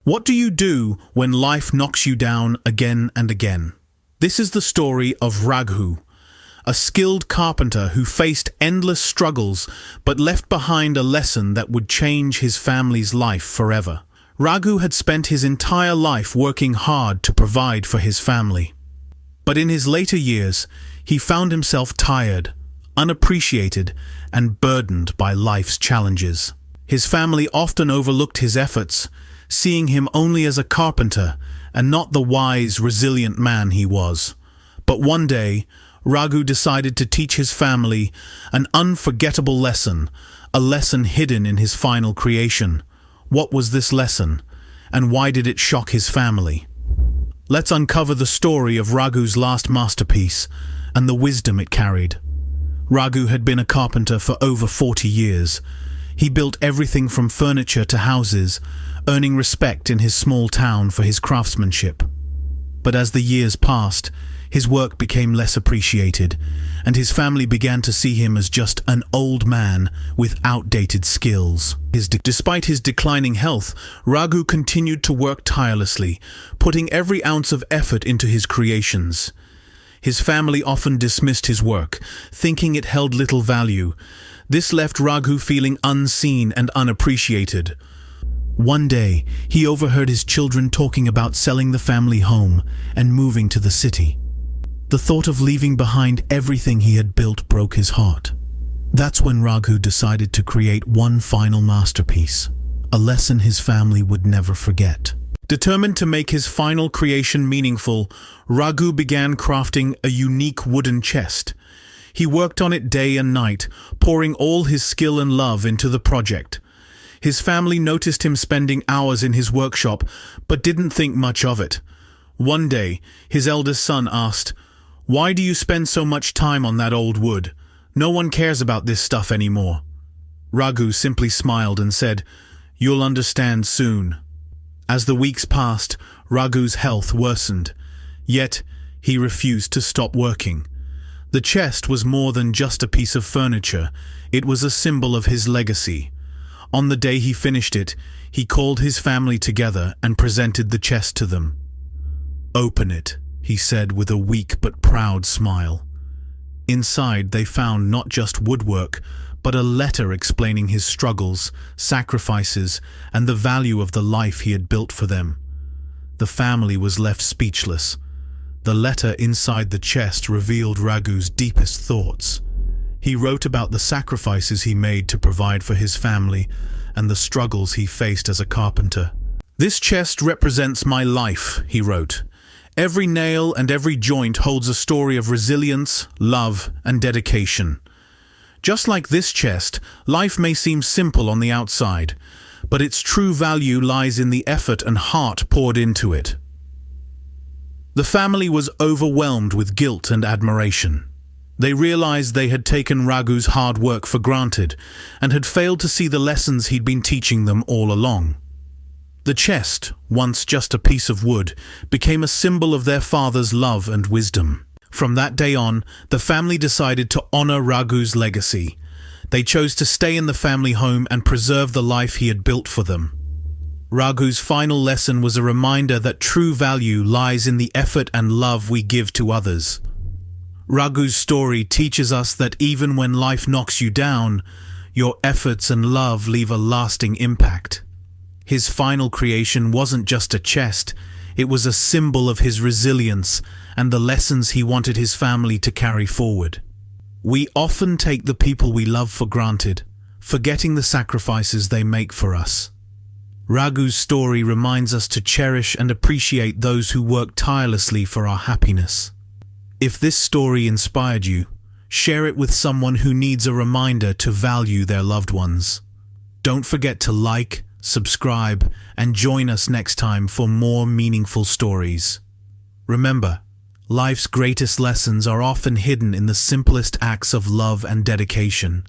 What do you do when life knocks you down again and again? This is the story of Raghu, a skilled carpenter who faced endless struggles but left behind a lesson that would change his family's life forever. Raghu had spent his entire life working hard to provide for his family. But in his later years, he found himself tired, unappreciated, and burdened by life's challenges. His family often overlooked his efforts, seeing him only as a carpenter and not the wise, resilient man he was. But one day, Raghu decided to teach his family an unforgettable lesson, a lesson hidden in his final creation. What was this lesson, and why did it shock his family? Let's uncover the story of Raghu's last masterpiece and the wisdom it carried. Raghu had been a carpenter for over 40 years. He built everything from furniture to houses, earning respect in his small town for his craftsmanship. But as the years passed, his work became less appreciated, and his family began to see him as just an old man with outdated skills. Despite his declining health, Raghu continued to work tirelessly, putting every ounce of effort into his creations. His family often dismissed his work, thinking it held little value. This left Raghu feeling unseen and unappreciated. One day, he overheard his children talking about selling the family home and moving to the city. The thought of leaving behind everything he had built broke his heart. That's when Raghu decided to create one final masterpiece, a lesson his family would never forget. Determined to make his final creation meaningful, Raghu began crafting a unique wooden chest. He worked on it day and night, pouring all his skill and love into the project. His family noticed him spending hours in his workshop, but didn't think much of it. One day, his eldest son asked, "Why do you spend so much time on that old wood? No one cares about this stuff anymore." Raghu simply smiled and said, "You'll understand soon." As the weeks passed, Raghu's health worsened. Yet, he refused to stop working. The chest was more than just a piece of furniture. It was a symbol of his legacy. On the day he finished it, he called his family together and presented the chest to them. "Open it," he said with a weak but proud smile. Inside, they found not just woodwork, but a letter explaining his struggles, sacrifices, and the value of the life he had built for them. The family was left speechless. The letter inside the chest revealed Raghu's deepest thoughts. He wrote about the sacrifices he made to provide for his family and the struggles he faced as a carpenter. "This chest represents my life," he wrote. "Every nail and every joint holds a story of resilience, love, and dedication. Just like this chest, life may seem simple on the outside, but its true value lies in the effort and heart poured into it." The family was overwhelmed with guilt and admiration. They realized they had taken Raghu's hard work for granted and had failed to see the lessons he'd been teaching them all along. The chest, once just a piece of wood, became a symbol of their father's love and wisdom. From that day on, the family decided to honor Raghu's legacy. They chose to stay in the family home and preserve the life he had built for them. Raghu's final lesson was a reminder that true value lies in the effort and love we give to others. Raghu's story teaches us that even when life knocks you down, your efforts and love leave a lasting impact. His final creation wasn't just a chest, it was a symbol of his resilience and the lessons he wanted his family to carry forward. We often take the people we love for granted, forgetting the sacrifices they make for us. Raghu's story reminds us to cherish and appreciate those who work tirelessly for our happiness. If this story inspired you, share it with someone who needs a reminder to value their loved ones. Don't forget to like, subscribe, and join us next time for more meaningful stories. Remember, life's greatest lessons are often hidden in the simplest acts of love and dedication.